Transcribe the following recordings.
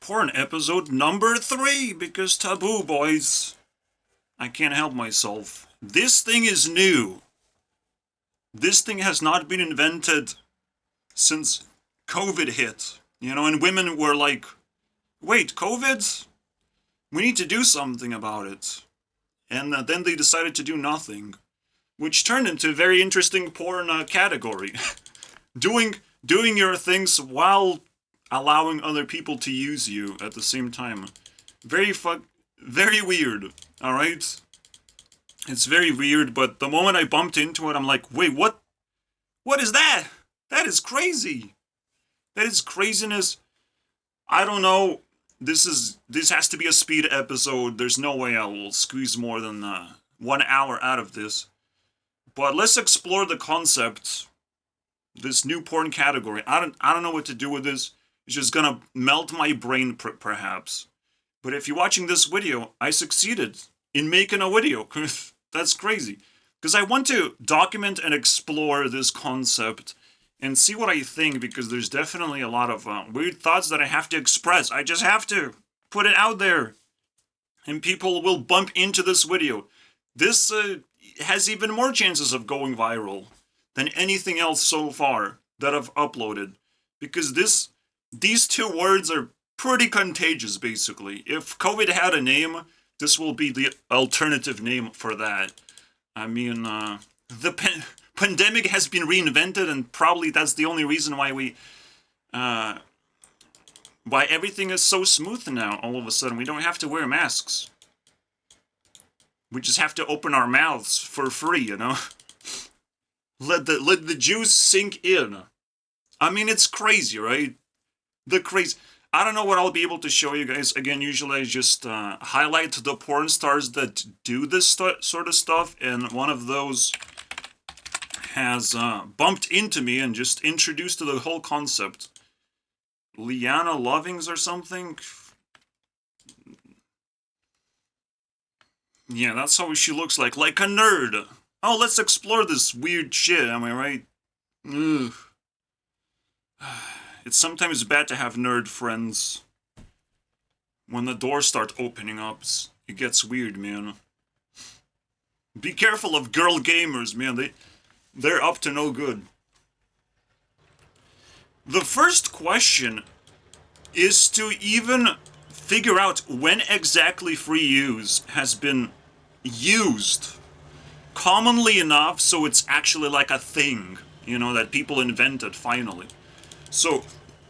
porn episode number 3, because taboo, boys. I can't help myself. This thing is new. This thing has not been invented since COVID hit. And women were like, wait, COVID? We need to do something about it. And then they decided to do nothing, which turned into a very interesting porn category. doing your things while allowing other people to use you at the same time. Very weird, alright? It's very weird, but the moment I bumped into it, I'm like, wait, what? What is that? That is crazy. That is craziness. I don't know. This has to be a speed episode. There's no way I will squeeze more than 1 hour out of this. But let's explore the concept. This new porn category. I don't know what to do with this. It's just gonna melt my brain, perhaps. But if you're watching this video, I succeeded in making a video. That's crazy. Because I want to document and explore this concept and see what I think, because there's definitely a lot of weird thoughts that I have to express. I just have to put it out there. And people will bump into this video. This has even more chances of going viral than anything else so far that I've uploaded. Because these two words are pretty contagious, basically. If COVID had a name, this will be the alternative name for that. I mean, the pandemic has been reinvented, and probably that's the only reason why why everything is so smooth now. All of a sudden, we don't have to wear masks. We just have to open our mouths for free, Let the juice sink in. I mean, it's crazy, right? I don't know what I'll be able to show you guys. Again, usually I just highlight the porn stars that do this sort of stuff, and one of those has bumped into me and just introduced to the whole concept. Liana Lovings or something? Yeah, that's how she looks like a nerd. Oh, let's explore this weird shit, am I right? Ugh. It's sometimes bad to have nerd friends. When the doors start opening up, it gets weird, man. Be careful of girl gamers, man. They're up to no good. The first question is to even figure out when exactly free use has been used commonly enough so it's actually like a thing, that people invented finally. So,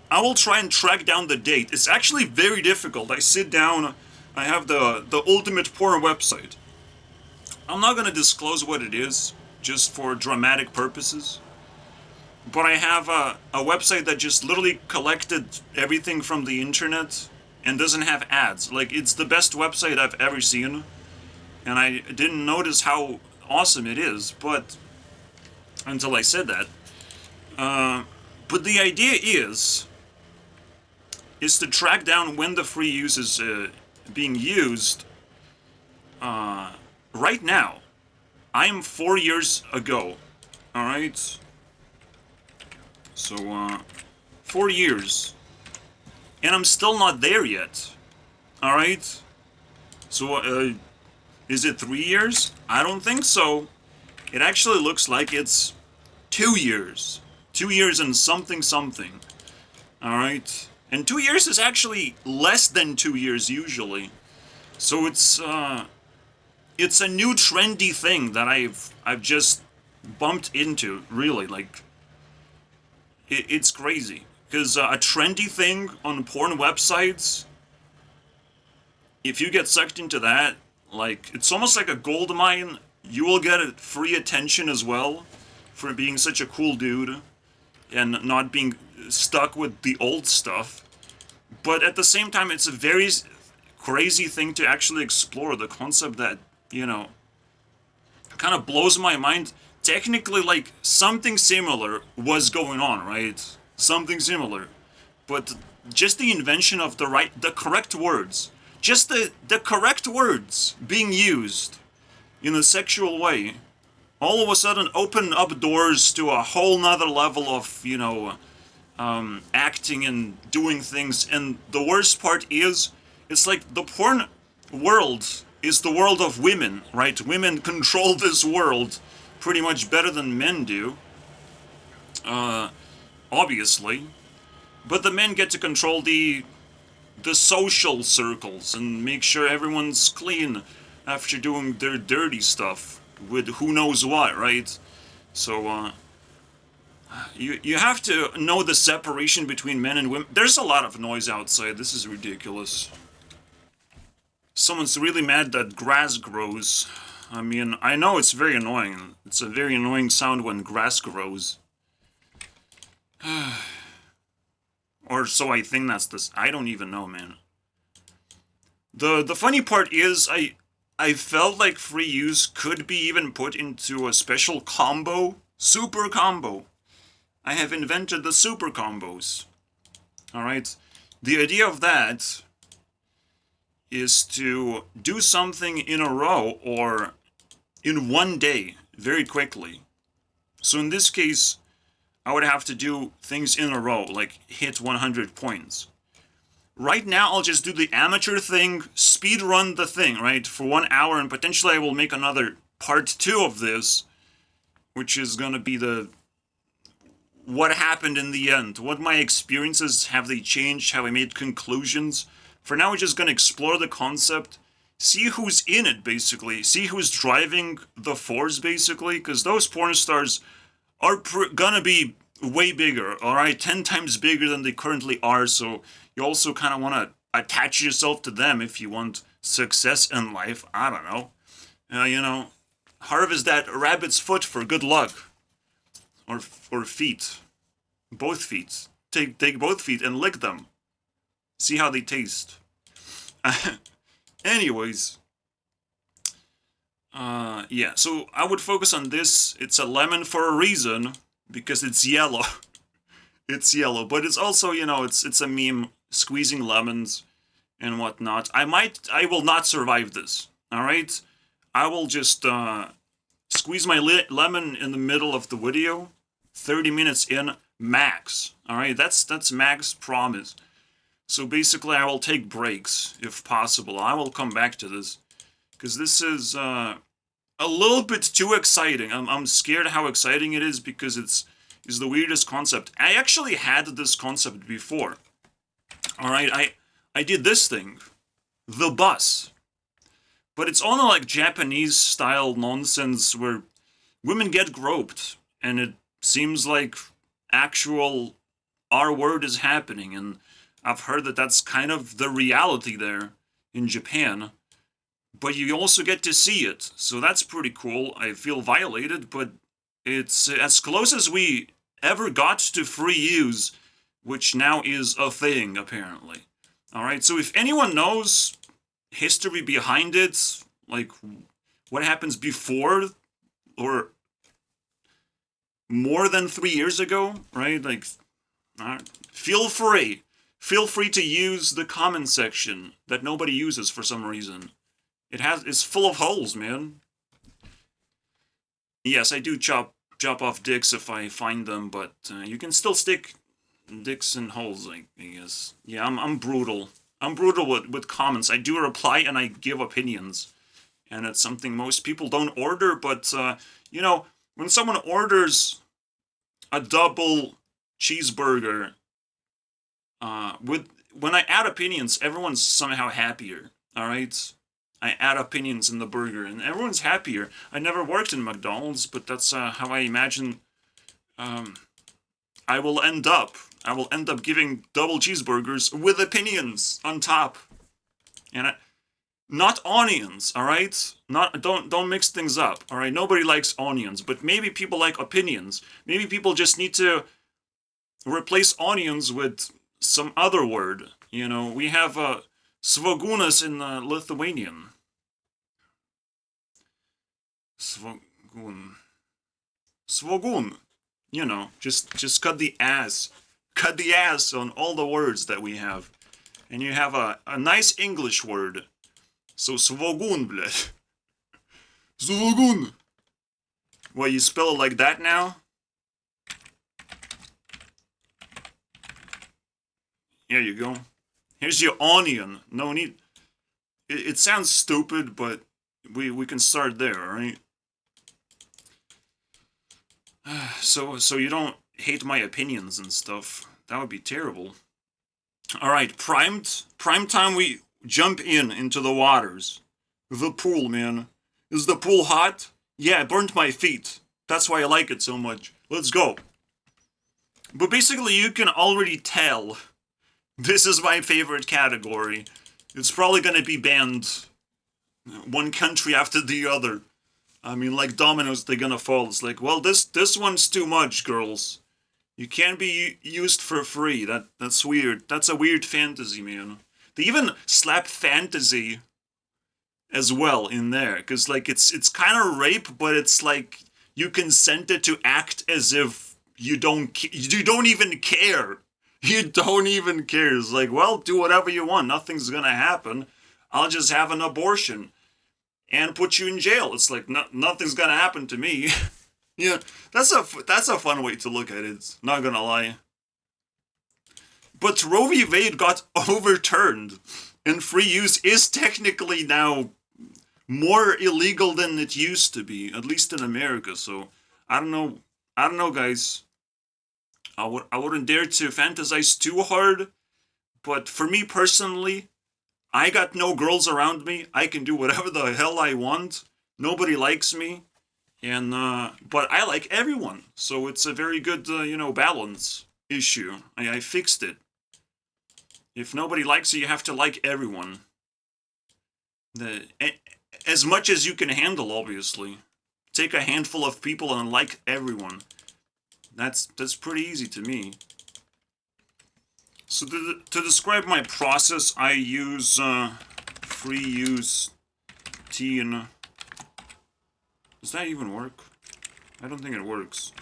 I will try and track down the date. It's actually very difficult. I sit down, I have the ultimate porn website. I'm not going to disclose what it is, just for dramatic purposes. But I have a website that just literally collected everything from the internet and doesn't have ads. Like, it's the best website I've ever seen. And I didn't notice how awesome it is, but until I said that. But the idea is to track down when the free use is being used. Right now, I am 4 years ago. Alright? So, 4 years. And I'm still not there yet. Alright? So, is it 3 years? I don't think so. It actually looks like it's 2 years. 2 years and something. Alright? And 2 years is actually less than 2 years usually. So it's a new trendy thing that I've just bumped into, really. Like, it's crazy. Because a trendy thing on porn websites, if you get sucked into that, like, it's almost like a gold mine. You will get free attention as well for being such a cool dude and not being stuck with the old stuff. But at the same time, it's a very crazy thing to actually explore. The concept that, kind of blows my mind. Technically, like, something similar was going on, right? Something similar. But just the invention of the correct words. Just the correct words being used in a sexual way, all of a sudden open up doors to a whole nother level of, acting and doing things. And the worst part is, it's like the porn world is the world of women, right? Women control this world pretty much better than men do, obviously. But the men get to control the social circles and make sure everyone's clean after doing their dirty stuff with who knows what, right? So you have to know the separation between men and women. There's a lot of noise outside. This is ridiculous. Someone's really mad that grass grows. I mean, I know it's very annoying. It's a very annoying sound when grass grows. Or so I think that's this. I don't even know, man. The funny part is I felt like free use could be even put into a special combo, super combo. I have invented the super combos. Alright? The idea of that is to do something in a row or in one day very quickly. So in this case, I would have to do things in a row, like hit 100 points. Right now, I'll just do the amateur thing, speed run the thing, right, for 1 hour, and potentially I will make another part 2 of this, which is gonna be the what happened in the end, what my experiences, have they changed, have I made conclusions. For now, we're just gonna explore the concept, see who's in it, basically, see who's driving the force, basically, because those porn stars are gonna be way bigger, alright? 10 times bigger than they currently are, so you also kind of want to attach yourself to them if you want success in life. I don't know. You know, harvest that rabbit's foot for good luck. Or feet. Both feet. Take both feet and lick them. See how they taste. Anyways. Yeah, so I would focus on this. It's a lemon for a reason, because it's yellow. It's yellow, but it's also, you know, it's a meme, squeezing lemons and whatnot. I will not survive this, alright? I will just, squeeze my lemon in the middle of the video, 30 minutes in, max, alright? That's max promise. So basically, I will take breaks, if possible. I will come back to this, because this is, a little bit too exciting. I'm scared how exciting it is, because it's the weirdest concept. I actually had this concept before. Alright, I did this thing. The bus. But it's only like Japanese style nonsense where women get groped, and it seems like actual R word is happening, and I've heard that that's kind of the reality there in Japan. But you also get to see it, so that's pretty cool. I feel violated, but it's as close as we ever got to free use, which now is a thing, apparently. Alright, so if anyone knows history behind it, like what happens before or more than 3 years ago, right? Like, feel free. Feel free to use the comment section that nobody uses for some reason. It's full of holes, man. Yes, I do chop off dicks if I find them, but you can still stick dicks in holes, I guess. Yeah, I'm brutal. I'm brutal with comments. I do reply and I give opinions. And it's something most people don't order, but, you know, when someone orders a double cheeseburger, when I add opinions, everyone's somehow happier, alright? I add opinions in the burger, and everyone's happier. I never worked in McDonald's, but that's how I imagine I will end up. I will end up giving double cheeseburgers with opinions on top. And not onions, alright? Don't mix things up, alright? Nobody likes onions, but maybe people like opinions. Maybe people just need to replace onions with some other word. You know, we have svogunas in Lithuanian. Svogun. Svogun. You know, just cut the ass. Cut the ass on all the words that we have. And you have a nice English word. So svogun, bleh. Svogun. What, you spell it like that now? Here you go. Here's your onion. No need. It sounds stupid, but we can start there, alright? So you don't hate my opinions and stuff. That would be terrible. Alright, prime time we jump into the waters. The pool, man. Is the pool hot? Yeah, it burnt my feet. That's why I like it so much. Let's go. But basically, you can already tell this is my favorite category. It's probably gonna be banned one country after the other. I mean, like dominoes, they're gonna fall. It's like, well, this one's too much, girls. You can't be used for free. That's weird. That's a weird fantasy, man. They even slap fantasy as well in there, because like it's kind of rape, but it's like you consented to act as if you don't even care. You don't even care. It's like, well, do whatever you want. Nothing's gonna happen. I'll just have an abortion and put you in jail. It's like nothing's gonna happen to me. Yeah, that's a fun way to look at it. Not gonna lie. But Roe v. Wade got overturned, and free use is technically now more illegal than it used to be, at least in America. So I don't know, guys. I wouldn't dare to fantasize too hard, but for me personally, I got no girls around me. I can do whatever the hell I want. Nobody likes me, and but I like everyone. So it's a very good balance issue. I fixed it. If nobody likes you, you have to like everyone. As much as you can handle, obviously. Take a handful of people and like everyone. That's pretty easy to me. So to describe my process, I use free use teen. Does that even work? I don't think it works.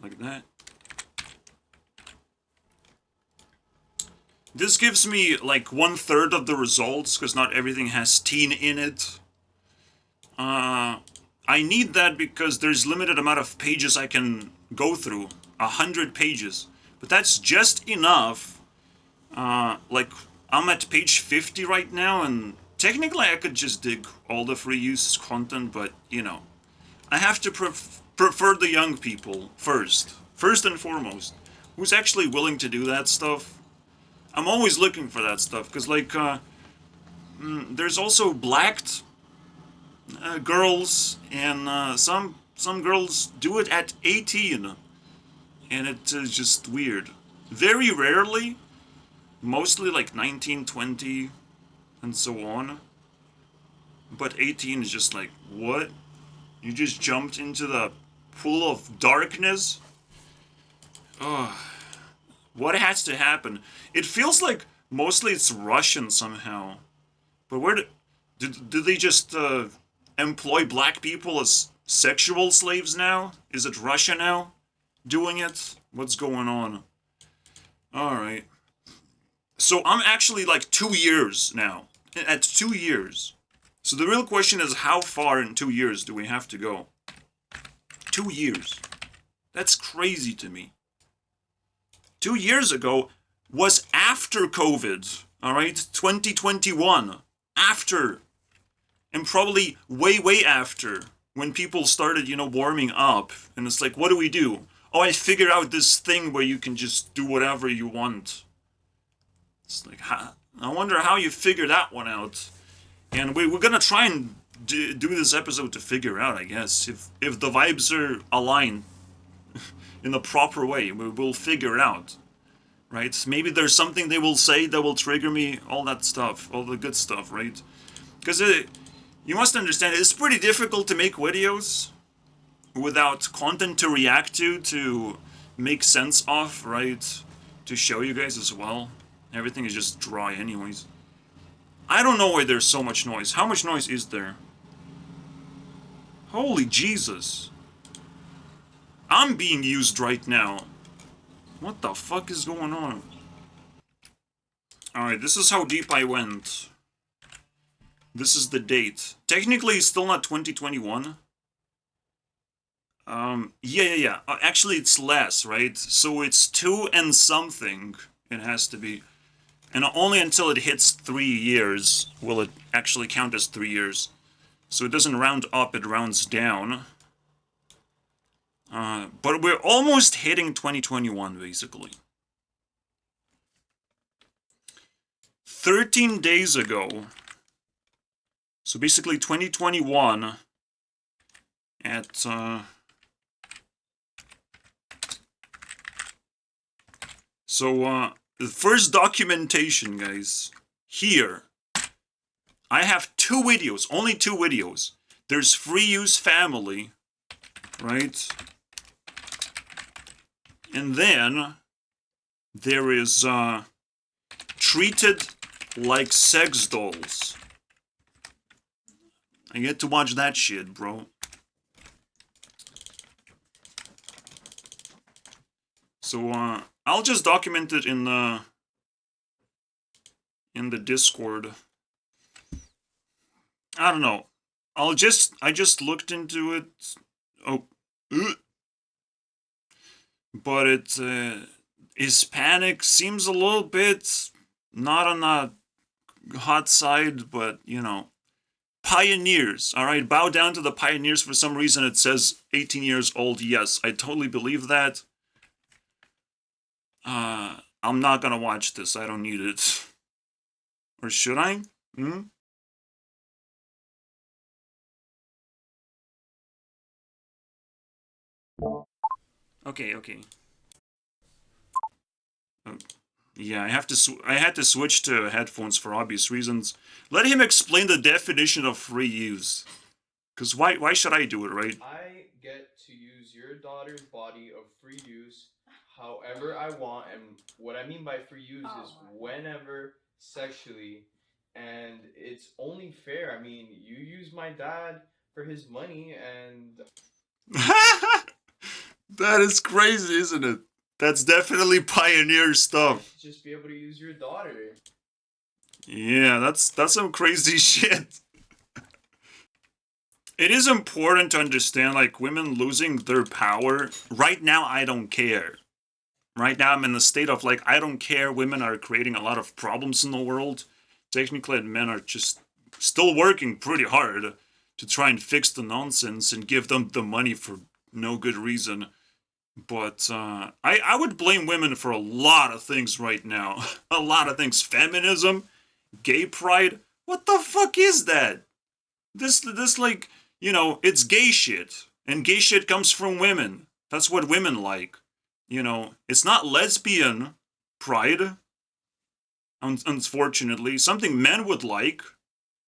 Like that. This gives me like 1/3 of the results, because not everything has teen in it. I need that because there's limited amount of pages I can go through. 100 pages. But that's just enough. Like, I'm at page 50 right now, and technically I could just dig all the free use content, but, I have to prefer the young people first. First and foremost. Who's actually willing to do that stuff? I'm always looking for that stuff, because, like, there's also blacked girls, and some girls do it at 18, and it is just weird. Very rarely, mostly like 19, 20, and so on. But 18 is just like, what? You just jumped into the pool of darkness? Ugh. What has to happen? It feels like mostly it's Russian somehow. But where do they just employ black people as sexual slaves now? Is it Russia now doing it? What's going on? Alright. So I'm actually like 2 years now. At 2 years. So the real question is, how far in 2 years do we have to go? 2 years. That's crazy to me. 2 years ago was after COVID, alright? 2021. After. And probably way, way after. When people started, warming up. And it's like, what do we do? Oh, I figured out this thing where you can just do whatever you want. It's like, I wonder how you figure that one out. And we're gonna try and do this episode to figure out, I guess. If the vibes are aligned in the proper way, we'll figure it out. Right? Maybe there's something they will say that will trigger me, all that stuff, all the good stuff, right? Because you must understand, it's pretty difficult to make videos without content to react to make sense of, right? To show you guys as well. Everything is just dry anyways. I don't know why there's so much noise. How much noise is there? Holy Jesus. I'm being used right now. What the fuck is going on? Alright, this is how deep I went. This is the date. Technically, it's still not 2021. Yeah. Actually, it's less, right? So it's 2 and something. It has to be. And only until it hits 3 years will it actually count as 3 years. So it doesn't round up, it rounds down. But we're almost hitting 2021, basically. 13 days ago. So basically 2021 at... the first documentation, guys, here. I have 2 videos, only 2 videos. There's free use family, right? And then there is treated like sex dolls. I get to watch that shit, bro. So I'll just document it in the Discord. I don't know. I just looked into it. Oh, but it Hispanic seems a little bit not on the hot side, but you know, pioneers. All right, bow down to the pioneers. For some reason, it says 18 years old. Yes, I totally believe that. I'm not gonna watch this. I don't need it. Or should I? Okay. Oh, yeah, I had to switch to headphones for obvious reasons. Let him explain the definition of free use. Cause why should I do it, right? I get to use your daughter's body of free use however I want, and what I mean by free use is whenever sexually, and it's only fair. I mean, you use my dad for his money, and That is crazy, isn't it? That's definitely pioneer I stuff. should just be able to use your daughter. Yeah, that's some crazy shit. It is important to understand, like, women losing their power. Right now, I don't care. Right now, I'm in the state of, like, I don't care. Women are creating a lot of problems in the world. Technically, men are just still working pretty hard to try and fix the nonsense and give them the money for no good reason. But I would blame women for a lot of things right now. A lot of things. Feminism, gay pride. What the fuck is that? This like, you know, it's gay shit. And gay shit comes from women. That's what women like. You know, it's not lesbian pride. Unfortunately, something men would like.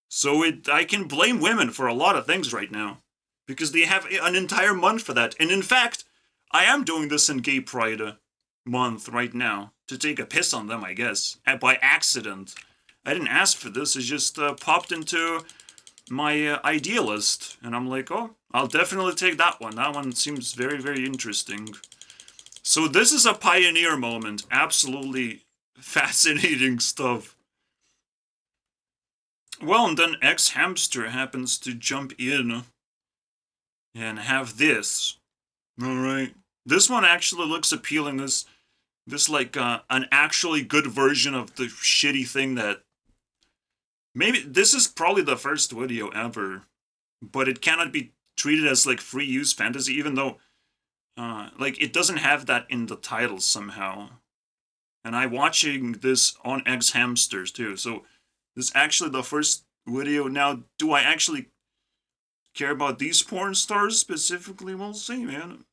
So I can blame women for a lot of things right now. Because they have an entire month for that. And in fact, I am doing this in Gay Pride month right now. To take a piss on them, I guess. By accident. I didn't ask for this. It just popped into my idealist. And I'm like, oh, I'll definitely take that one. That one seems very, very interesting. So this is a pioneer moment. Absolutely fascinating stuff. Well, and then X-Hamster happens to jump in and have this. Alright. This one actually looks appealing. This like an actually good version of the shitty thing that... Maybe this is probably the first video ever, but it cannot be treated as like free use fantasy, even though like it doesn't have that in the title somehow. And I'm watching this on X-Hamsters too, so this is actually the first video. Now, do I actually care about these porn stars specifically? We'll see, man.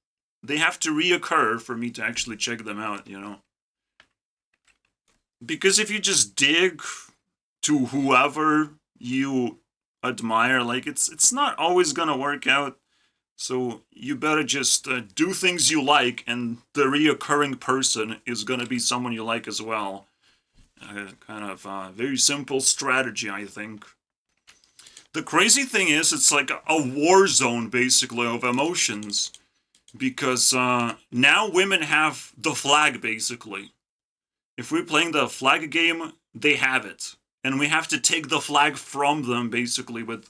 They have to reoccur for me to actually check them out, you know? Because if you just dig to whoever you admire, like, it's not always gonna work out. So you better just do things you like, and the reoccurring person is gonna be someone you like as well. Kind of very simple strategy, I think. The crazy thing is, it's like a war zone, basically, of emotions. Because now women have the flag, basically. If we're playing the flag game, they have it. And we have to take the flag from them, basically, with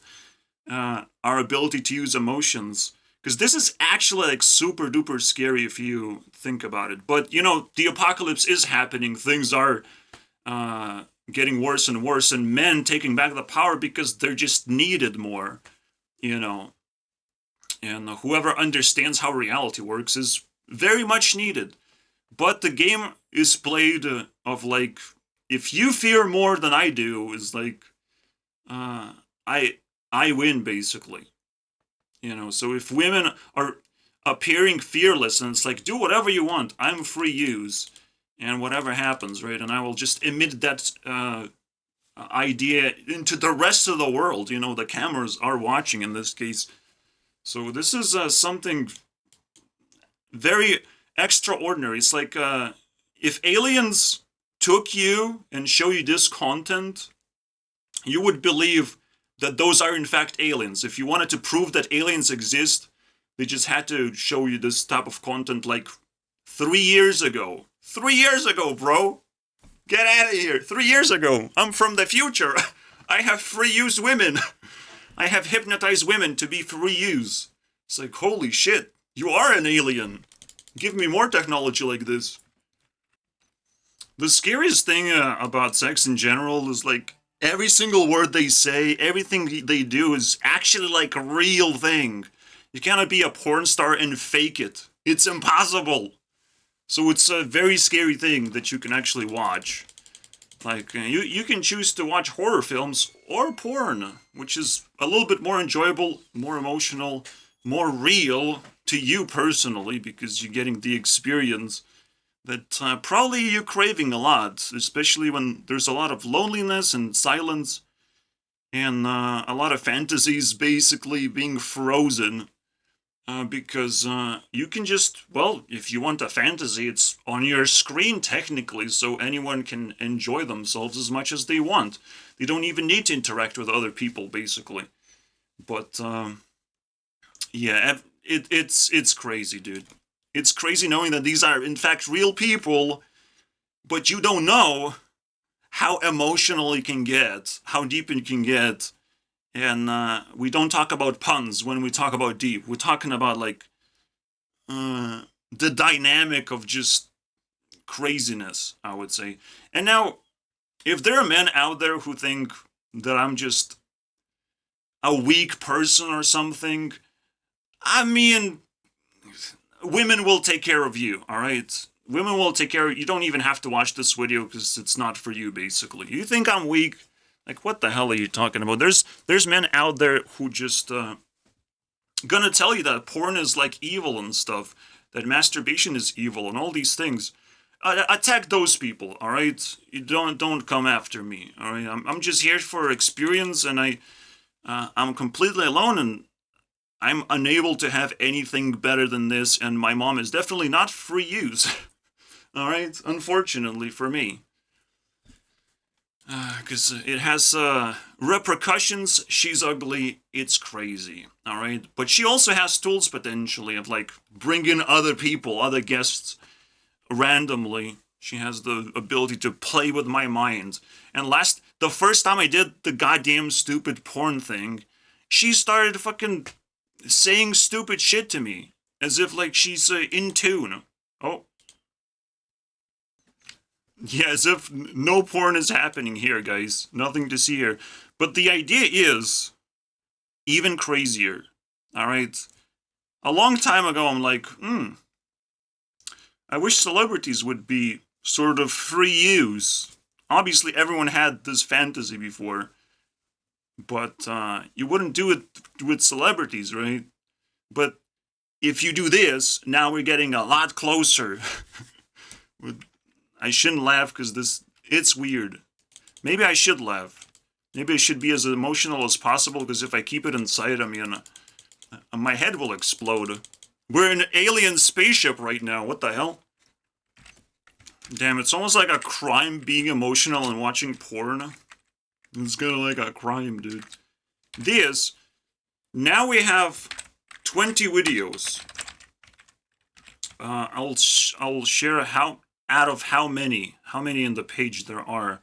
our ability to use emotions. Because this is actually like super duper scary if you think about it. But you know, the apocalypse is happening. Things are getting worse and worse, and men taking back the power because they're just needed more. You know, and whoever understands how reality works is very much needed. But the game is played of like, if you fear more than I do, is like, I win basically. You know, so if women are appearing fearless and it's like, do whatever you want, I'm free use, and whatever happens, right? And I will just emit that idea into the rest of the world. You know, the cameras are watching in this case. So this is something very extraordinary. It's like if aliens took you and show you this content, you would believe that those are in fact aliens. If you wanted to prove that aliens exist, they just had to show you this type of content like 3 years ago. 3 years ago, bro! Get out of here! 3 years ago! I'm from the future! I have free use women! I have hypnotized women to be free use. It's like, holy shit, you are an alien! Give me more technology like this. The scariest thing about sex in general is like, every single word they say, everything they do is actually like a real thing. You cannot be a porn star and fake it. It's impossible. So it's a very scary thing that you can actually watch. Like, you can choose to watch horror films or porn, which is a little bit more enjoyable, more emotional, more real to you personally, because you're getting the experience that probably you're craving a lot, especially when there's a lot of loneliness and silence, and a lot of fantasies basically being frozen, because you can just, well, if you want a fantasy, it's on your screen technically, so anyone can enjoy themselves as much as they want. They don't even need to interact with other people, basically. But, yeah, it's crazy, dude. It's crazy knowing that these are, in fact, real people, but you don't know how emotional it can get, how deep it can get. And we don't talk about puns when we talk about deep. We're talking about, like, the dynamic of just craziness, I would say. And now, if there are men out there who think that I'm just a weak person or something, I mean, women will take care of you, alright? Women will take care of you. You don't even have to watch this video because it's not for you, basically. You think I'm weak? Like, what the hell are you talking about? There's men out there who just gonna tell you that porn is like evil and stuff, that masturbation is evil and all these things. Attack those people, alright? You don't come after me, alright? I'm just here for experience, and I'm completely alone, and I'm unable to have anything better than this, and my mom is definitely not free use. Alright? Unfortunately for me. Because it has repercussions. She's ugly. It's crazy. Alright? But she also has tools, potentially, of like bringing other people, other guests, randomly. She has the ability to play with my mind. And the first time I did the goddamn stupid porn thing, she started fucking saying stupid shit to me, as if like she's in tune. Oh. Yeah, as if no porn is happening here, guys. Nothing to see here. But the idea is even crazier. Alright? A long time ago, I'm like, I wish celebrities would be sort of free use. Obviously, everyone had this fantasy before. But you wouldn't do it with celebrities, right? But if you do this, now we're getting a lot closer. I shouldn't laugh because it's weird. Maybe I should laugh. Maybe I should be as emotional as possible, because if I keep it inside, I mean, my head will explode. We're in an alien spaceship right now. What the hell? Damn, it's almost like a crime being emotional and watching porn. It's kind of like a crime, dude. Now we have 20 videos. I'll share out of how many in the page there are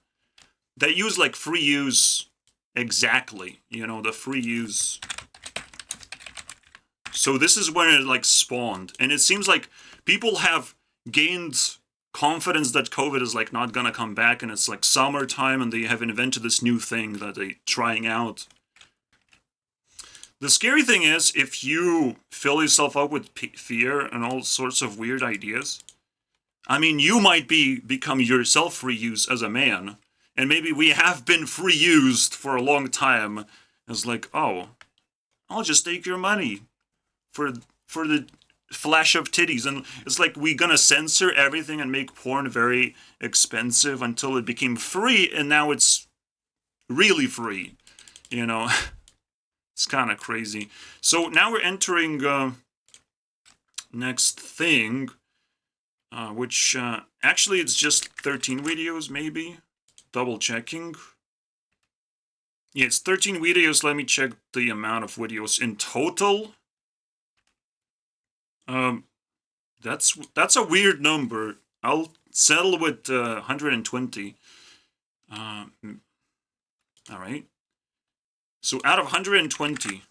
that use like free use exactly. You know, the free use So this is when it like spawned, and it seems like people have gained confidence that COVID is like not gonna come back, and it's like summertime, and they have invented this new thing that they're trying out. The scary thing is, if you fill yourself up with fear and all sorts of weird ideas, I mean, you might become yourself free use as a man, and maybe we have been free used for a long time. It's like, oh, I'll just take your money for the flash of titties, and it's like we gonna censor everything and make porn very expensive until it became free, and now it's really free, you know. It's kind of crazy. So now we're entering next thing, which actually it's just 13 videos, maybe. Double checking. Yeah, it's 13 videos. Let me check the amount of videos in total. That's a weird number. I'll settle with 120. All right. So out of 120,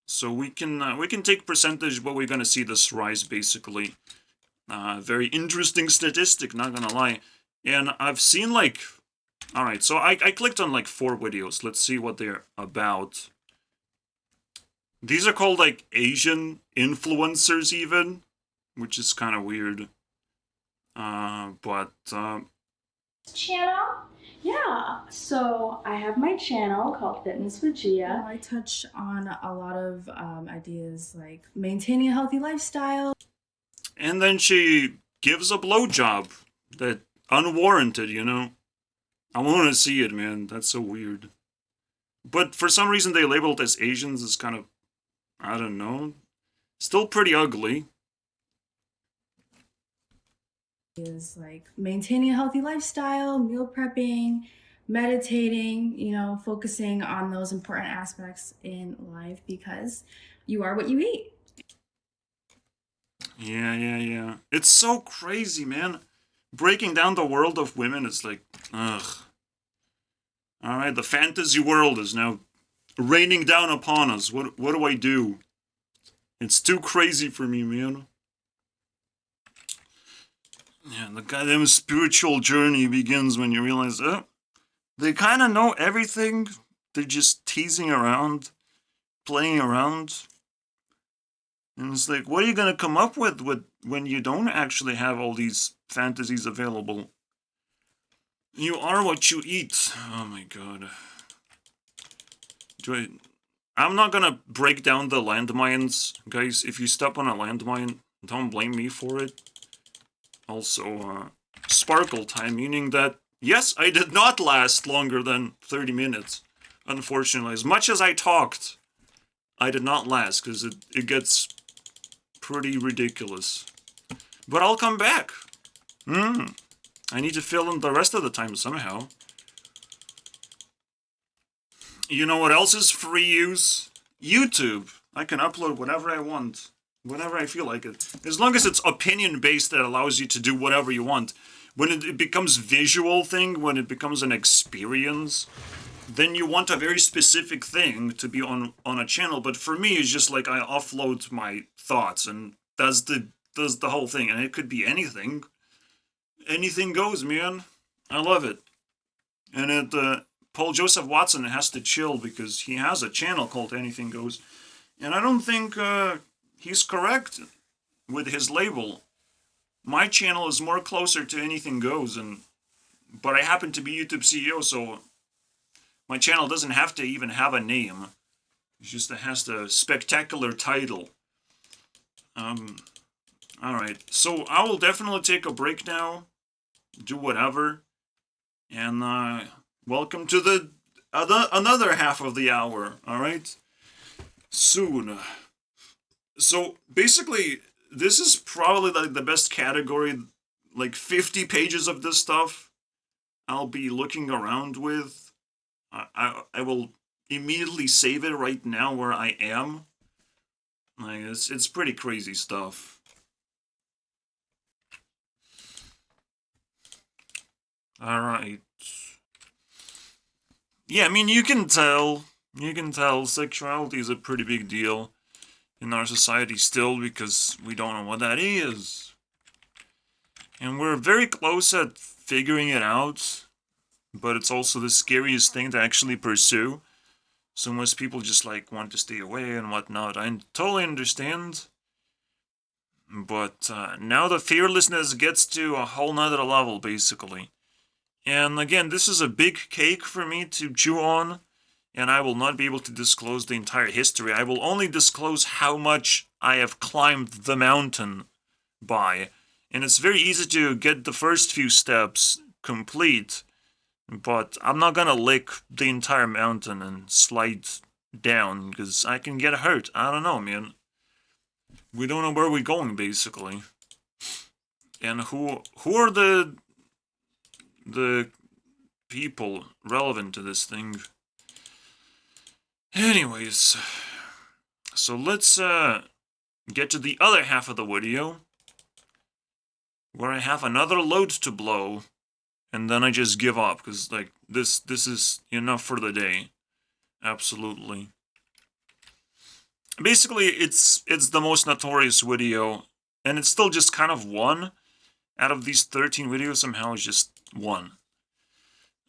so we can take percentage, but we're gonna see this rise basically. Very interesting statistic, not gonna lie. And I've seen like, all right, so I clicked on like 4 videos. Let's see what they're about. These are called like Asian influencers even, which is kind of weird. Channel? Yeah, so I have my channel called Fitness with Gia. I touch on a lot of ideas like maintaining a healthy lifestyle. And then she gives a blowjob that unwarranted, you know. I want to see it, man. That's so weird. But for some reason they labeled as Asians is kind of, I don't know. Still pretty ugly. Is like maintaining a healthy lifestyle, meal prepping, meditating, you know, focusing on those important aspects in life because you are what you eat. Yeah. It's so crazy, man. Breaking down the world of women is like, ugh. Alright, the fantasy world is now raining down upon us. What do I do? It's too crazy for me, man. Yeah, the goddamn spiritual journey begins when you realize, oh, they kind of know everything. They're just teasing around, playing around. And it's like, what are you going to come up with when you don't actually have all these fantasies available? You are what you eat. Oh my god. I'm not going to break down the landmines. Guys, if you step on a landmine, don't blame me for it. Also, sparkle time, meaning that, yes, I did not last longer than 30 minutes. Unfortunately, as much as I talked, I did not last, because it gets pretty ridiculous. But I'll come back. I need to fill in the rest of the time somehow. You know what else is free use? YouTube. I can upload whatever I want. Whenever I feel like it. As long as it's opinion-based that allows you to do whatever you want. When it becomes visual thing, when it becomes an experience, then you want a very specific thing to be on a channel. But for me, it's just like I offload my thoughts, and does the whole thing. And it could be anything. Anything goes, man. I love it. And Paul Joseph Watson has to chill because he has a channel called Anything Goes. And I don't think... he's correct with his label. My channel is more closer to Anything Goes, but I happen to be YouTube CEO, so my channel doesn't have to even have a name. It just has the spectacular title. Alright, so I will definitely take a break now, do whatever, and welcome to the another half of the hour, alright? Soon. So, basically, this is probably like the best category, like 50 pages of this stuff I'll be looking around with. I will immediately save it right now where I am. Like, it's pretty crazy stuff. Alright. Yeah, I mean, you can tell sexuality is a pretty big deal. in our society still because we don't know what that is. And we're very close at figuring it out, but it's also the scariest thing to actually pursue. So most people just like want to stay away and whatnot. I totally understand. But now the fearlessness gets to a whole nother level, basically. And again, this is a big cake for me to chew on, and I will not be able to disclose the entire history. I will only disclose how much I have climbed the mountain by. And it's very easy to get the first few steps complete, but I'm not gonna lick the entire mountain and slide down, because I can get hurt. I don't know, man. We don't know where we're going, basically. And who are the people relevant to this thing? Anyways, so let's get to the other half of the video, where I have another load to blow, and then I just give up, because like this is enough for the day. Absolutely. Basically, it's the most notorious video, and it's still just kind of one out of these 13 videos. Somehow it's just one.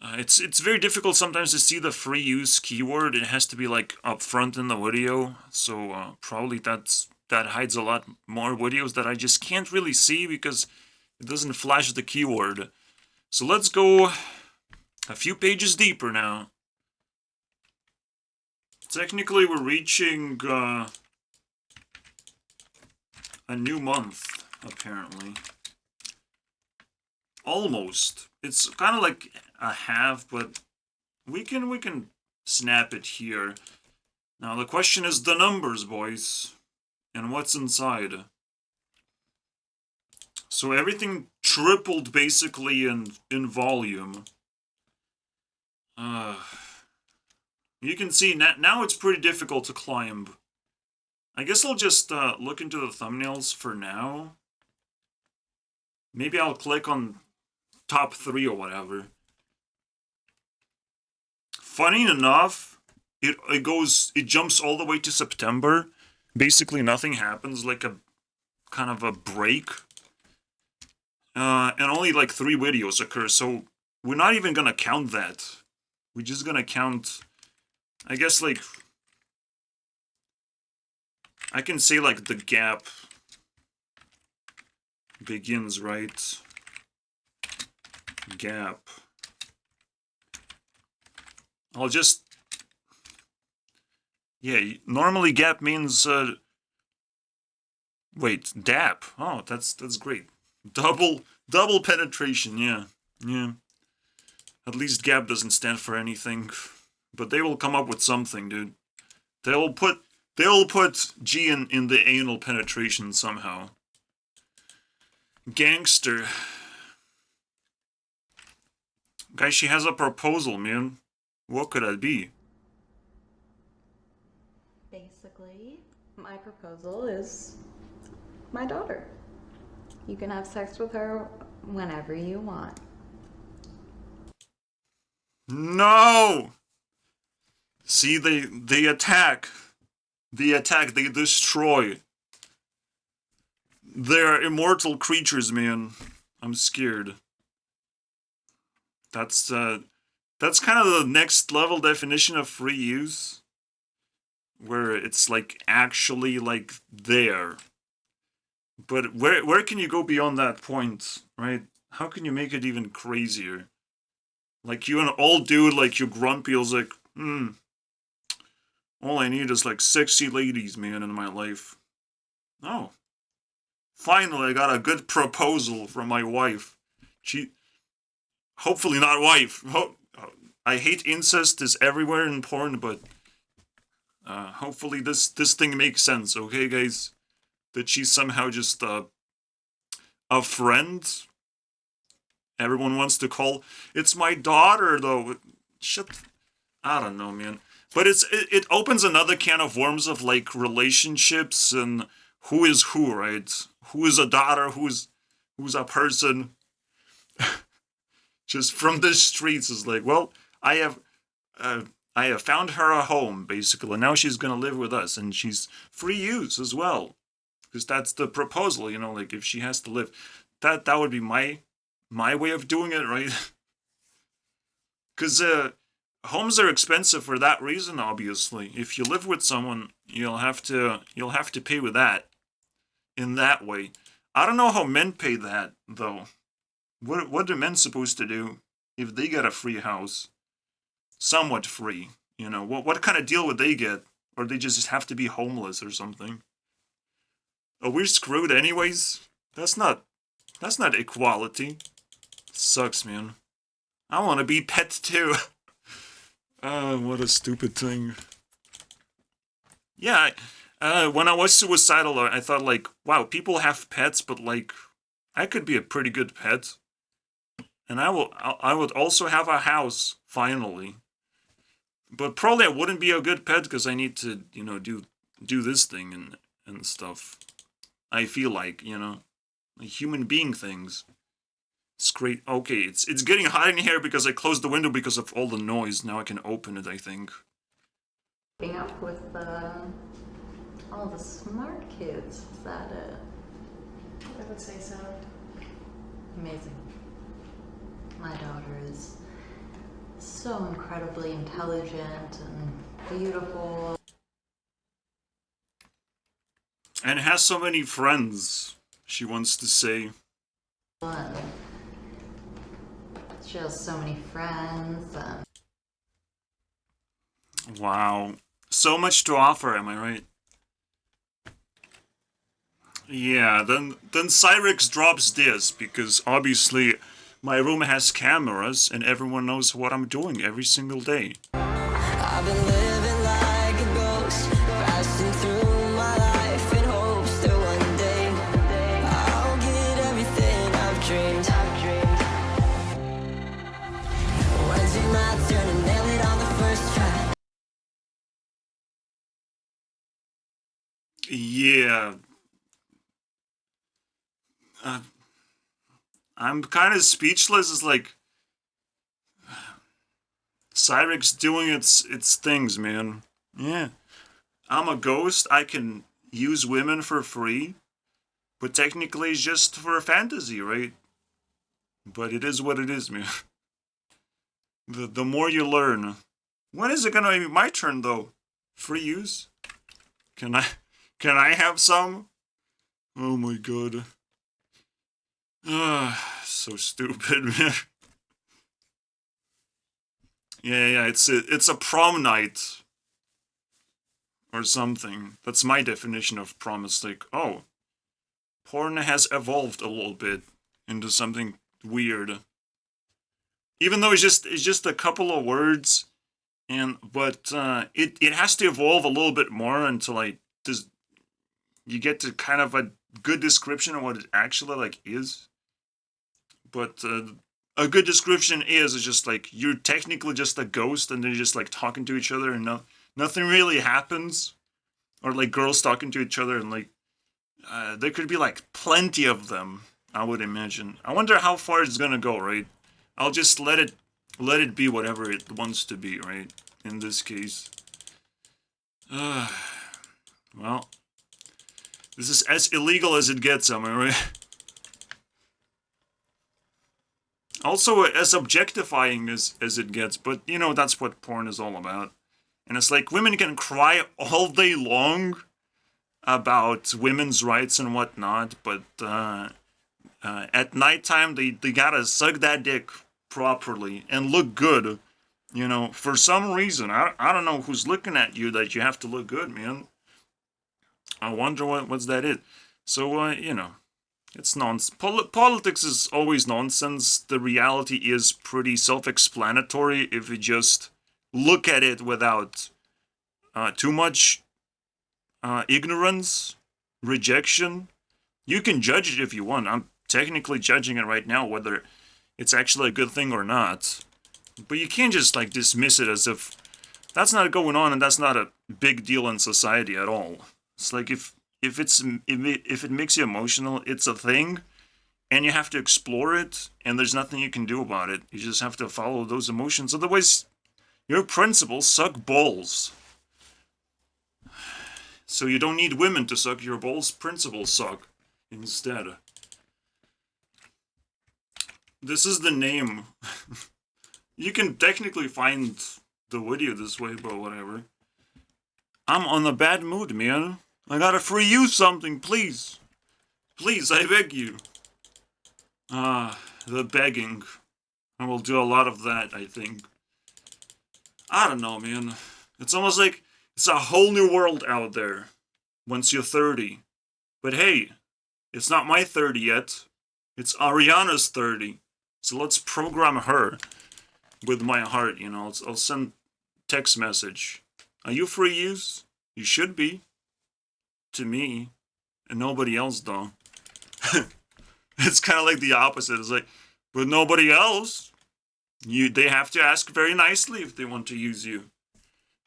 It's very difficult sometimes to see the free use keyword. It has to be like up front in the video, so probably that hides a lot more videos that I just can't really see because it doesn't flash the keyword. So let's go a few pages deeper now. Technically, we're reaching a new month, apparently. Almost. It's kind of like a half, but we can snap it here. Now the question is the numbers, boys, and what's inside. So everything tripled basically in volume. You can see now it's pretty difficult to climb. I guess I'll just look into the thumbnails for now. Maybe I'll click on top 3 or whatever. Funny enough, it jumps all the way to September. Basically nothing happens, like a kind of a break. And only like 3 videos occur, so we're not even gonna count that. We're just gonna count, I guess, like, I can say like the gap begins, right? Gap. I'll just, yeah, normally gap means, wait, DAP. Oh, that's great. Double penetration, yeah. At least gap doesn't stand for anything. But they will come up with something, dude. They'll put G in the anal penetration somehow. Gangster. Guys, she has a proposal, man. What could that be? Basically, my proposal is my daughter. You can have sex with her whenever you want. No! See, they attack. They attack, they destroy. They're immortal creatures, man. I'm scared. That's kind of the next level definition of free use. Where it's like actually like there. But where can you go beyond that point, right? How can you make it even crazier? Like you an old dude, like you grumpy, was like, all I need is like sexy ladies, man, in my life. Oh. Finally, I got a good proposal from my wife. Hopefully not wife. I hate incest, is everywhere in porn, but hopefully this thing makes sense, okay, guys? That she's somehow just a friend. Everyone wants to call. It's my daughter, though. Shut. I don't know, man. But it opens another can of worms of like relationships and who is who, right? Who is a daughter? Who's a person? Just from the streets is like, well, I have I have found her a home, basically, and now she's gonna live with us, and she's free use as well. Because that's the proposal, you know, like, if she has to live. That would be my way of doing it, right? Because homes are expensive for that reason, obviously. If you live with someone, you'll have to pay with that. In that way. I don't know how men pay that, though. What are men supposed to do if they get a free house? Somewhat free, you know. What kind of deal would they get? Or they just have to be homeless or something? Oh, we're screwed anyways? That's not equality. Sucks, man. I want to be pet too. What a stupid thing. Yeah, when I was suicidal, I thought, like, wow, people have pets, but, like, I could be a pretty good pet. And I would also have a house, finally. But probably I wouldn't be a good pet, because I need to, you know, do this thing and stuff. I feel like, you know, like human being things. It's great. Okay, it's getting hot in here because I closed the window because of all the noise. Now I can open it, I think. Keeping up with all the smart kids. Is that it? I would say so. Amazing. My daughter is so incredibly intelligent and beautiful. And has so many friends, she wants to say. And she has so many friends and Wow. So much to offer, am I right? Yeah, then Cyrix drops this, because obviously my room has cameras and everyone knows what I'm doing every single day. I've been living like a ghost, passing through my life in hopes that one day I'll get everything I've dreamed. When's it my turn to nail it on the first try? Yeah. I'm kind of speechless. It's like Cyrix doing its things, man. Yeah. I'm a ghost. I can use women for free. But technically it's just for a fantasy, right? But it is what it is, man. The more you learn. When is it gonna be my turn, though? Free use? Can I have some? Oh my god. So stupid, man. Yeah, it's a prom night. Or something. That's my definition of prom. It's like, oh, porn has evolved a little bit into something weird. Even though it's just a couple of words, but it has to evolve a little bit more until you get to kind of a good description of what it actually like is. But a good description is just like you're technically just a ghost and they're just like talking to each other and nothing really happens. Or like girls talking to each other and like there could be like plenty of them, I would imagine. I wonder how far it's gonna go, right? I'll just let it be whatever it wants to be, right? In this case. Well, this is as illegal as it gets, am I right? Also, as objectifying as it gets, but, you know, that's what porn is all about. And it's like, women can cry all day long about women's rights and whatnot, but at nighttime, they gotta suck that dick properly and look good. You know, for some reason, I don't know who's looking at you that you have to look good, man. I wonder what's that is. So, you know. It's nonsense. Politics is always nonsense. The reality is pretty self-explanatory if you just look at it without too much ignorance, rejection. You can judge it if you want. I'm technically judging it right now, whether it's actually a good thing or not. But you can't just like dismiss it as if that's not going on and that's not a big deal in society at all. It's like if it makes you emotional, it's a thing, and you have to explore it, and there's nothing you can do about it. You just have to follow those emotions. Otherwise, Your principles suck balls. So you don't need women to suck your balls, principles suck instead. This is the name. You can technically find the video this way, but whatever. I'm on a bad mood, man. I gotta free you something, please. Please, I beg you. The begging. I will do a lot of that, I think. I don't know, man. It's almost like it's a whole new world out there once you're 30. But hey, it's not my 30 yet. It's Ariana's 30. So let's program her with my heart, you know. I'll send text message. Are you free use? You should be. To me. And nobody else, though. It's kind of like the opposite. It's like, but nobody else. They have to ask very nicely if they want to use you.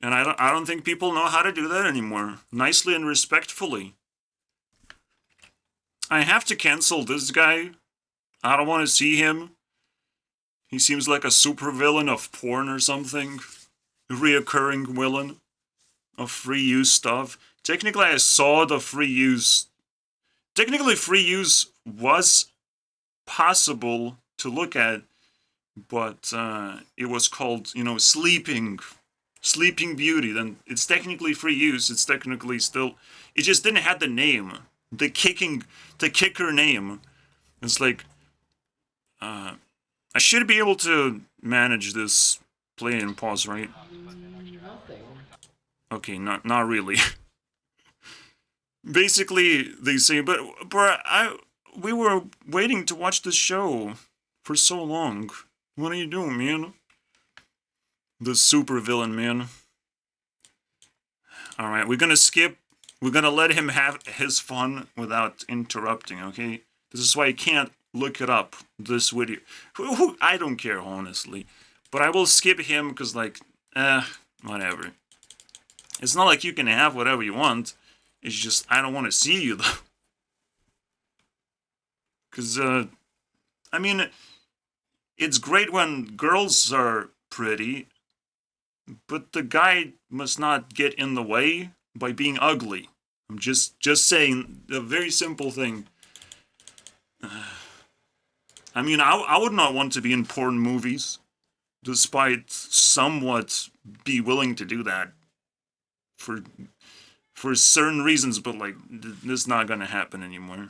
And I don't think people know how to do that anymore. Nicely and respectfully. I have to cancel this guy. I don't want to see him. He seems like a supervillain of porn or something. A reoccurring villain of free use stuff. Technically, I saw the free use. Technically, free use was possible to look at, but it was called, you know, Sleeping Beauty. Then it's technically free use. It's technically still. It just didn't have the name, the kicker name. It's like, I should be able to manage this play and pause, right? Nothing. Okay, not really. Basically, they say, but we were waiting to watch this show for so long. What are you doing, man? The super villain, man. Alright, we're gonna let him have his fun without interrupting, okay? This is why I can't look it up, this video. I don't care, honestly. But I will skip him, because, like, whatever. It's not like you can have whatever you want. It's just, I don't want to see you, though. Because, I mean, it's great when girls are pretty, but the guy must not get in the way by being ugly. I'm just saying, a very simple thing. I mean, I would not want to be in porn movies, despite somewhat be willing to do that for certain reasons, but, like, this is not gonna happen anymore.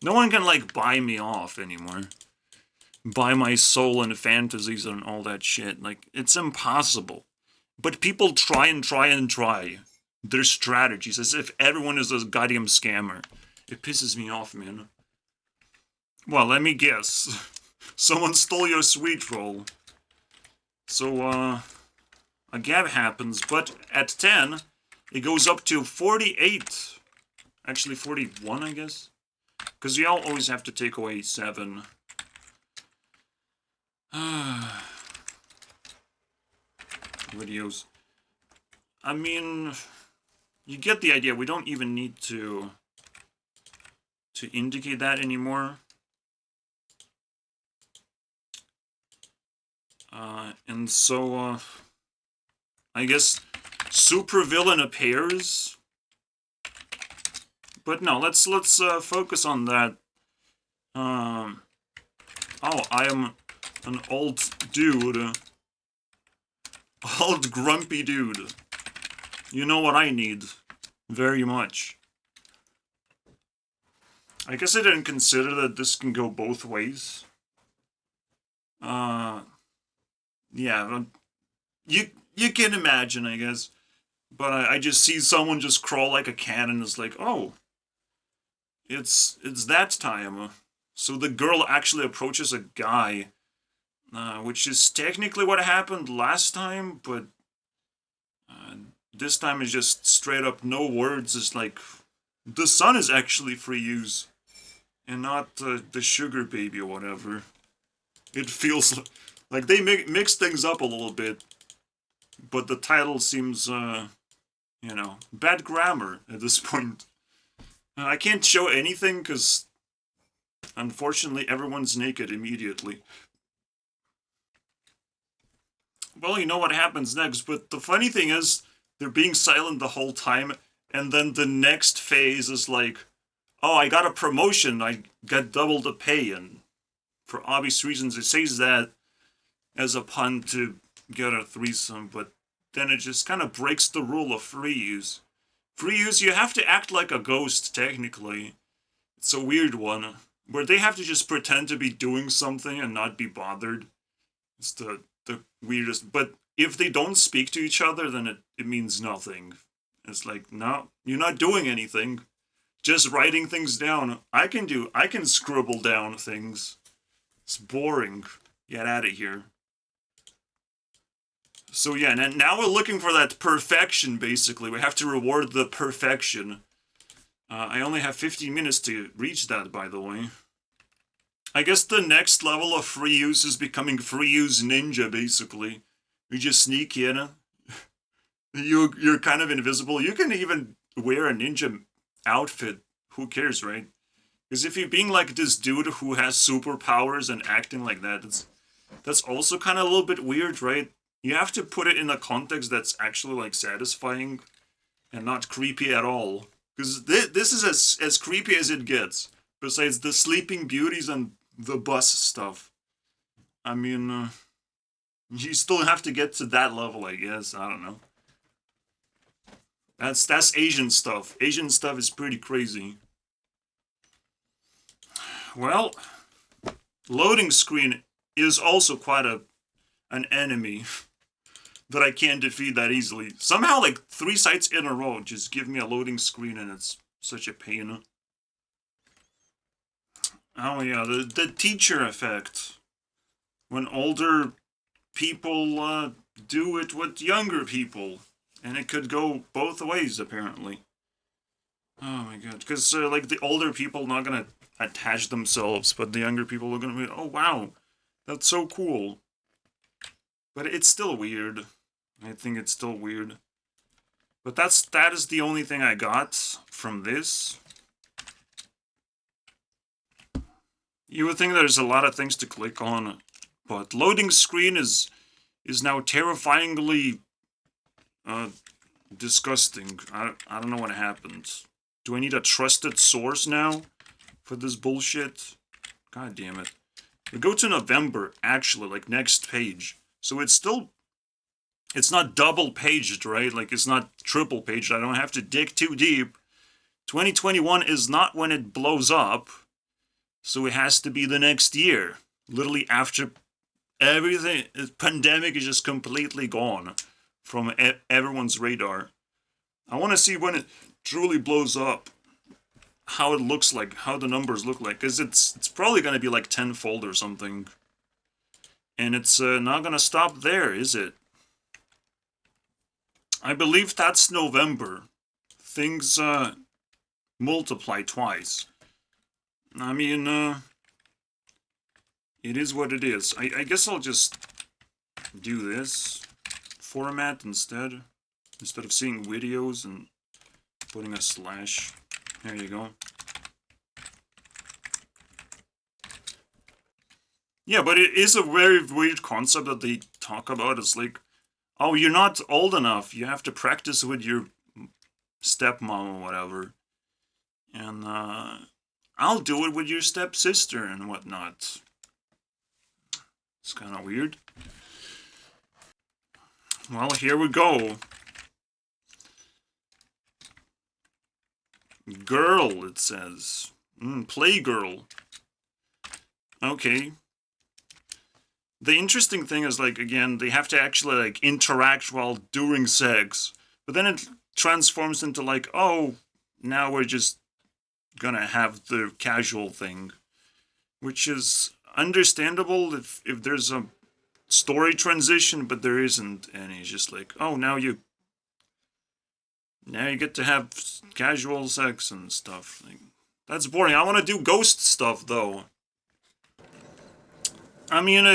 No one can, like, buy me off anymore. Buy my soul and fantasies and all that shit. Like, it's impossible. But people try and try and try their strategies as if everyone is a goddamn scammer. It pisses me off, man. Well, let me guess. Someone stole your sweet roll. So, a gap happens, but at 10, it goes up to 48. Actually, 41, I guess. Because you always have to take away 7. Videos. I mean, you get the idea. We don't even need to indicate that anymore. And so, I guess supervillain appears. But no, let's focus on that. Oh, I am an old dude. Old grumpy dude. You know what I need. Very much. I guess I didn't consider that this can go both ways. Yeah, you can imagine, I guess. But I just see someone just crawl like a cat and it's like, oh, it's that time. So the girl actually approaches a guy, which is technically what happened last time, but this time is just straight up no words. It's like, the sun is actually free use, and not the sugar baby or whatever. It feels like they mix things up a little bit, but the title seems, you know, bad grammar at this point. I can't show anything because, unfortunately, everyone's naked immediately. well, you know what happens next. But the funny thing is, they're being silent the whole time, and then the next phase is like, oh, I got a promotion, I got double the pay, and for obvious reasons it says that as a pun to get a threesome, but then it just kind of breaks the rule of free use. Free use, you have to act like a ghost, technically. It's a weird one, where they have to just pretend to be doing something and not be bothered. It's the weirdest, but if they don't speak to each other, then it means nothing. It's like, no, you're not doing anything. Just writing things down. I can scribble down things. It's boring. Get out of here. So yeah, and now we're looking for that perfection, basically. We have to reward the perfection. I only have 15 minutes to reach that, by the way. I guess the next level of free use is becoming free use ninja, basically. You just sneak in. You're kind of invisible. You can even wear a ninja outfit. Who cares, right? Because if you're being like this dude who has superpowers and acting like that, that's also kind of a little bit weird, right? You have to put it in a context that's actually like satisfying and not creepy at all. Because this is as creepy as it gets. Besides the Sleeping Beauties and the bus stuff. I mean, you still have to get to that level, I guess. I don't know. That's Asian stuff. Asian stuff is pretty crazy. Well, loading screen is also quite an enemy that I can't defeat that easily. Somehow, like 3 sites in a row just give me a loading screen, and it's such a pain. Oh yeah, the teacher effect. When older people do it with younger people. And it could go both ways, apparently. Oh my god. Because, like, the older people are not going to attach themselves, but the younger people are going to be, oh wow, that's so cool. But it's still weird. I think it's still weird. But that is the only thing I got from this. You would think there's a lot of things to click on, but loading screen is now terrifyingly disgusting. I don't know what happened. Do I need a trusted source now for this bullshit? God damn it. We go to November, actually, like next page. So it's not double paged, right? Like it's not triple paged. I don't have to dig too deep. 2021 is not when it blows up. So it has to be the next year. Literally after everything, the pandemic is just completely gone from everyone's radar. I want to see when it truly blows up, how it looks like, how the numbers look like, because it's probably going to be like tenfold or something. And it's not going to stop there, is it? I believe that's November. Things multiply twice. I mean, it is what it is. I guess I'll just do this format instead of seeing videos and putting a slash. There you go. Yeah, but it is a very weird concept that they talk about. It's like, oh, you're not old enough. You have to practice with your stepmom or whatever. And I'll do it with your stepsister and whatnot. It's kind of weird. Well, here we go. Girl, it says. Playgirl. Okay. The interesting thing is, like, again, they have to actually, like, interact while doing sex. But then it transforms into, like, oh, now we're just gonna have the casual thing. Which is understandable if there's a story transition, but there isn't any. It's just like, oh, now you get to have casual sex and stuff. Like, that's boring. I want to do ghost stuff, though. I mean,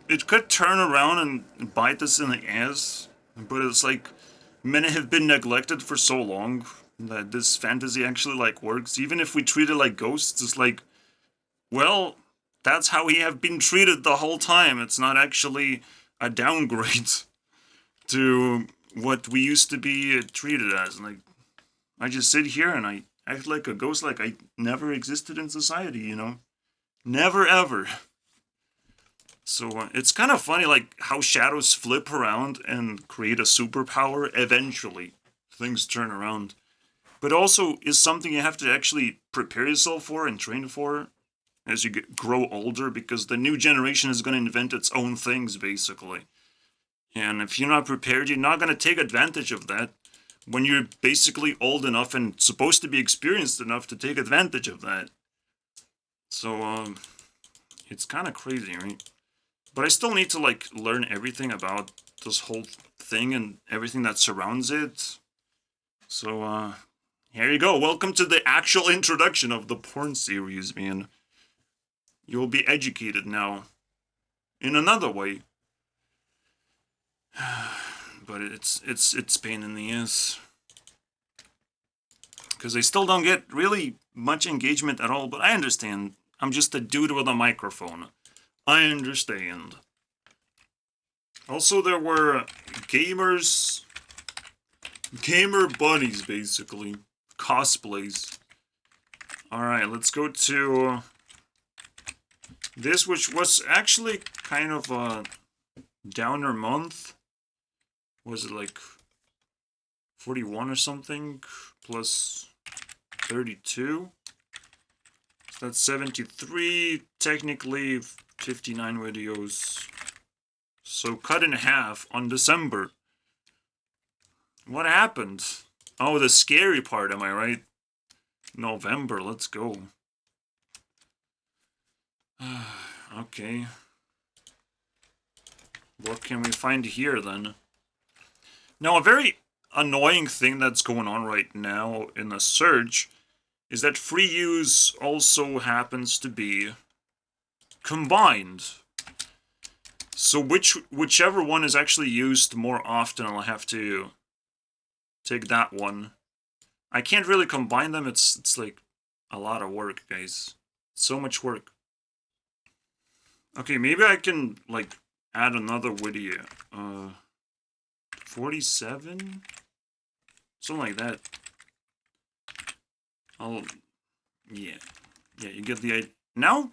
it could turn around and bite us in the ass, but it's like, many have been neglected for so long that this fantasy actually, like, works. Even if we treat it like ghosts, it's like, well, that's how we have been treated the whole time. It's not actually a downgrade. to what we used to be treated as. Like, I just sit here and I act like a ghost, like I never existed in society, you know? Never ever. So it's kind of funny, like, how shadows flip around and create a superpower eventually. Things turn around. But also is something you have to actually prepare yourself for and train for as you grow older, because the new generation is going to invent its own things, basically. And if you're not prepared, you're not going to take advantage of that when you're basically old enough and supposed to be experienced enough to take advantage of that. So, it's kind of crazy, right? But I still need to, like, learn everything about this whole thing and everything that surrounds it. So, here you go. Welcome to the actual introduction of the porn series, man. You'll be educated now. In another way. But it's pain in the ass. Because I still don't get really much engagement at all, but I understand. I'm just a dude with a microphone. I understand. Also, there were gamer bunnies, basically. Cosplays. Alright, let's go to this, which was actually kind of a downer month. Was it like 41 or something? Plus 32? So that's 73, technically 59 videos. So cut in half on December. What happened? Oh, the scary part, am I right? November, let's go. Okay. What can we find here, then? Now, a very annoying thing that's going on right now in the search is that free use also happens to be combined. So whichever one is actually used more often, I'll have to take that one. I can't really combine them. It's like a lot of work, guys. So much work. Okay, maybe I can, like, add another video. 47? Something like that. Yeah, you get the idea. Now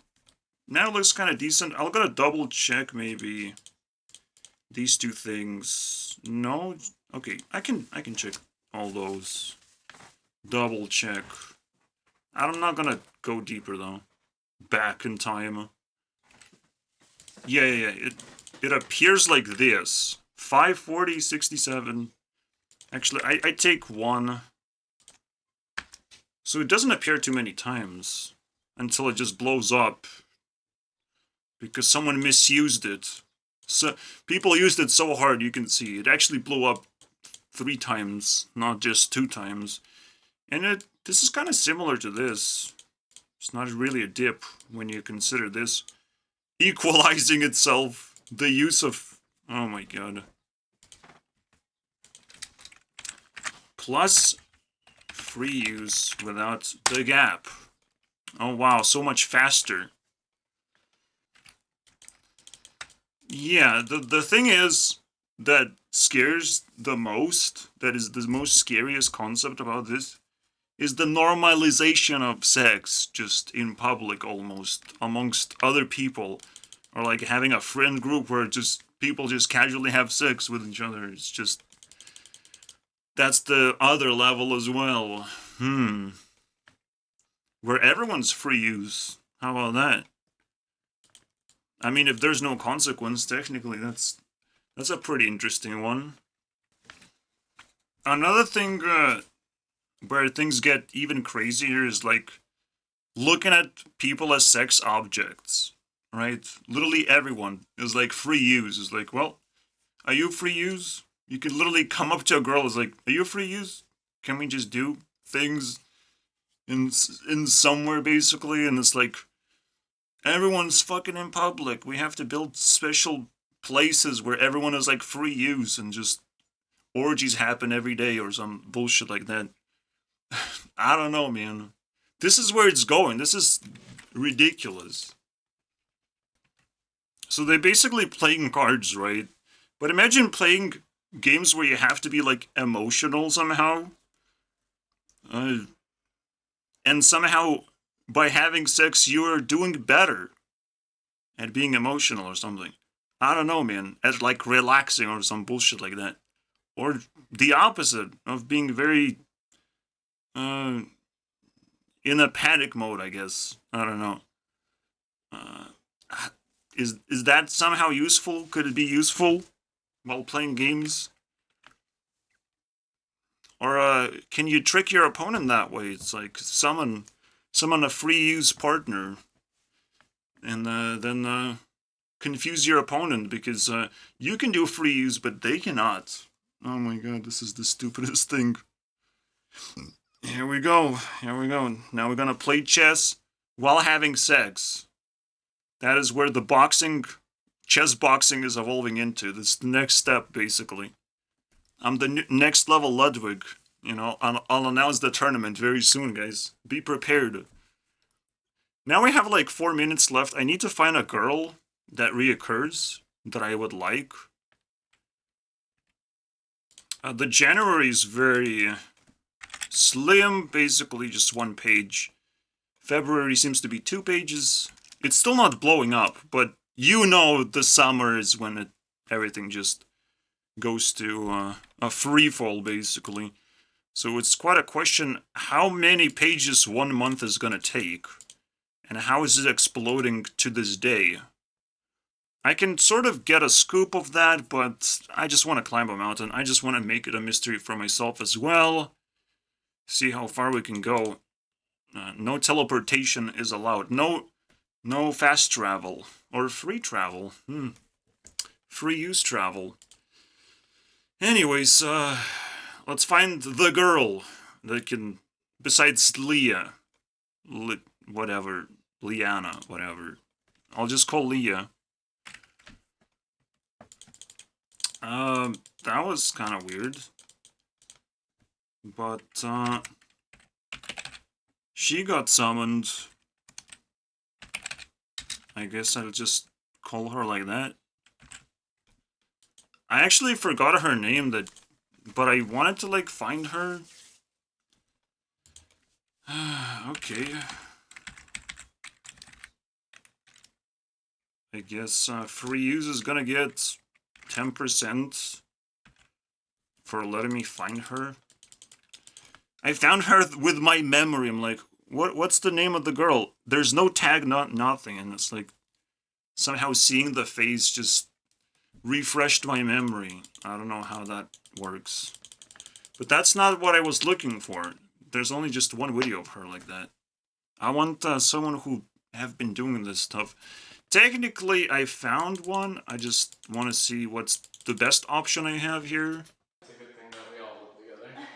it looks kind of decent. I'm gonna double check maybe these two things. No? Okay, I can check all those. Double check. I'm not gonna go deeper, though. Back in time. Yeah. It appears like this. 540, 67. Actually, I take one. So it doesn't appear too many times. Until it just blows up. Because someone misused it. So people used it so hard, you can see. It actually blew up 3 times, not just 2 times. And this is kind of similar to this. It's not really a dip when you consider this equalizing itself. The use of... Oh my god. Plus free use without the gap. Oh wow, so much faster. Yeah, the thing is that scares the most, that is the most scariest concept about this, is the normalization of sex just in public almost, amongst other people. Or like having a friend group where just people just casually have sex with each other. It's just... That's the other level as well. Where everyone's free use. How about that? I mean, if there's no consequence, technically, that's a pretty interesting one. Another thing where things get even crazier is, like, looking at people as sex objects, right? Literally everyone is, like, free use. It's like, well, are you free use? You could literally come up to a girl and is like, are you free use? Can we just do things in somewhere, basically? And it's like... Everyone's fucking in public. We have to build special places where everyone is like free use and just orgies happen every day or some bullshit like that. I don't know, man. This is where it's going. This is ridiculous. So they're basically playing cards, right? But imagine playing games where you have to be like emotional somehow. And somehow by having sex you're doing better at being emotional or something. I don't know, man. At like relaxing or some bullshit like that. Or the opposite of being very in a panic mode, I guess. I don't know. Is that somehow useful? Could it be useful while playing games? Or can you trick your opponent that way? It's like summon a free use partner, and then confuse your opponent because you can do free use, but they cannot. Oh my god, this is the stupidest thing. Here we go. Here we go. Now we're gonna play chess while having sex. That is where the chess boxing is evolving into. This is the next step, basically. I'm the next level Ludwig. You know, I'll announce the tournament very soon, guys. Be prepared. Now we have like 4 minutes left. I need to find a girl that reoccurs that I would like. The January is very slim, basically just 1 page. February seems to be 2 pages. It's still not blowing up, but you know the summer is when everything just goes to a free fall, basically. So it's quite a question how many pages 1 month is gonna take, and how is it exploding to this day. I can sort of get a scoop of that, but I just want to climb a mountain. I just want to make it a mystery for myself as well. See how far we can go. No teleportation is allowed. No fast travel. Or free travel. Free use travel. Anyways, let's find the girl that can, besides Leah. Whatever. Liana, whatever. I'll just call Leah. That was kind of weird. But, she got summoned. I guess I'll just call her like that. I actually forgot her name, but I wanted to, like, find her. Okay. I guess, free use is gonna get 10% for letting me find her. I found her with my memory. I'm like, what's the name of the girl? There's no tag, nothing, and it's like somehow seeing the face just refreshed my memory. I don't know how that works. But that's not what I was looking for. There's only just 1 video of her like that. I want someone who have been doing this stuff. Technically, I found one. I just want to see what's the best option I have here. It's a good thing that we all live together.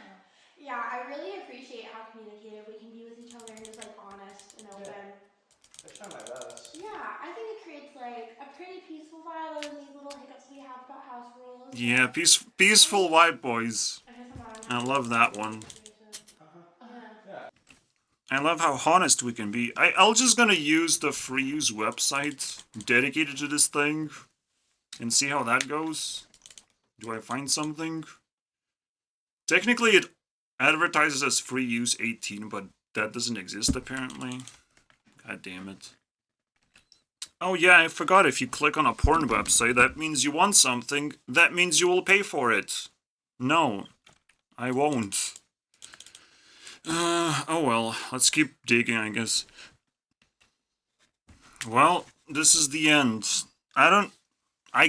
Yeah, I really appreciate how communicative we can be with each other and just like honest and open. I try my best. Yeah, I think it creates like a pretty peaceful vibe other than these little hiccups we have about house rules. Yeah, peaceful vibe, boys. I guess I'm not I love that one. Yeah. I love how honest we can be. I'll just gonna use the free use website dedicated to this thing and see how that goes. Do I find something? Technically, it advertises as free use 18, but that doesn't exist apparently. God damn it. Oh yeah, I forgot, if you click on a porn website, that means you want something. That means you will pay for it. No, I won't. Oh well, let's keep digging, I guess. Well, this is the end. I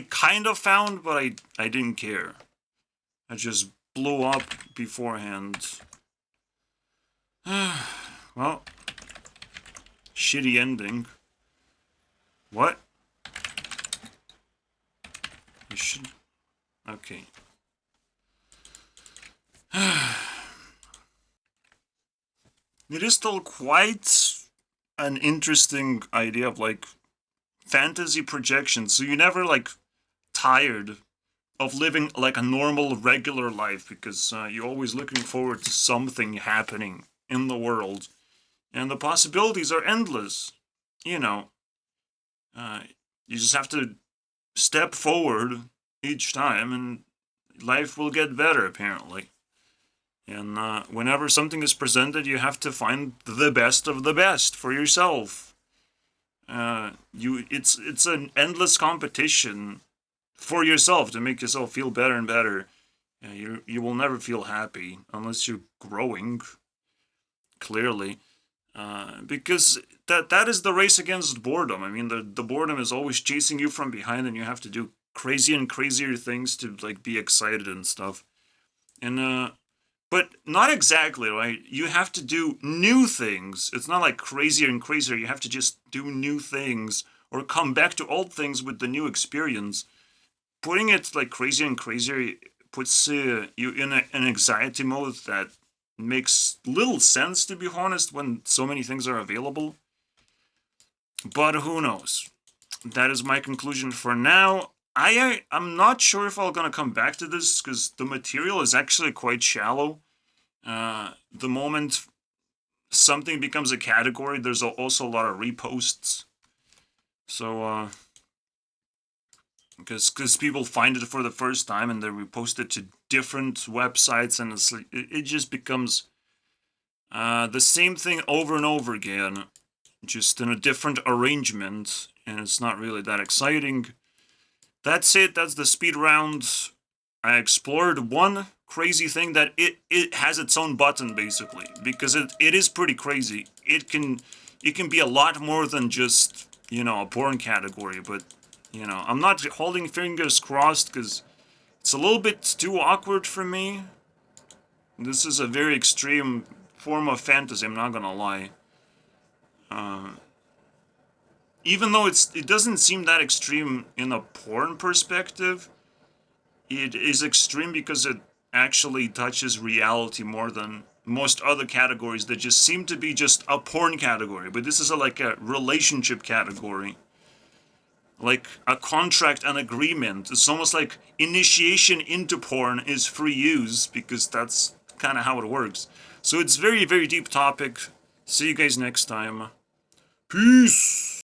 kind of found, but I didn't care. I just blew up beforehand. Well, shitty ending. What? I should... Okay. It is still quite an interesting idea of, like, fantasy projection. So you're never, like, tired of living, like, a normal, regular life. Because you're always looking forward to something happening in the world. And the possibilities are endless. You know. You just have to step forward each time and life will get better, apparently. And whenever something is presented, you have to find the best of the best for yourself. It's an endless competition for yourself to make yourself feel better and better. You will never feel happy unless you're growing, clearly. Because that is the race against boredom. I mean, the boredom is always chasing you from behind, and you have to do crazier and crazier things to like be excited and stuff. And but not exactly, right? You have to do new things. It's not like crazier and crazier. You have to just do new things or come back to old things with the new experience. Putting it like crazier and crazier puts you in an anxiety mode that makes little sense, to be honest, when so many things are available. But who knows? That is my conclusion for now. I'm not sure if I'm gonna come back to this, because the material is actually quite shallow. The moment something becomes a category, there's also a lot of reposts. So, because people find it for the first time and they repost it to different websites, and it just becomes the same thing over and over again, just in a different arrangement, and it's not really that exciting. That's it. That's the speed round. I explored one crazy thing that it has its own button, basically, because it is pretty crazy. It can be a lot more than just, you know, a porn category, but, you know, I'm not holding fingers crossed because it's a little bit too awkward for me. This is a very extreme form of fantasy, I'm not gonna lie. Even though it doesn't seem that extreme in a porn perspective, it is extreme because it actually touches reality more than most other categories that just seem to be just a porn category. But this is like a relationship category. Like a contract and agreement. It's almost like initiation into porn is free use, because that's kind of how it works. So it's very, very deep topic. See you guys next time. Peace!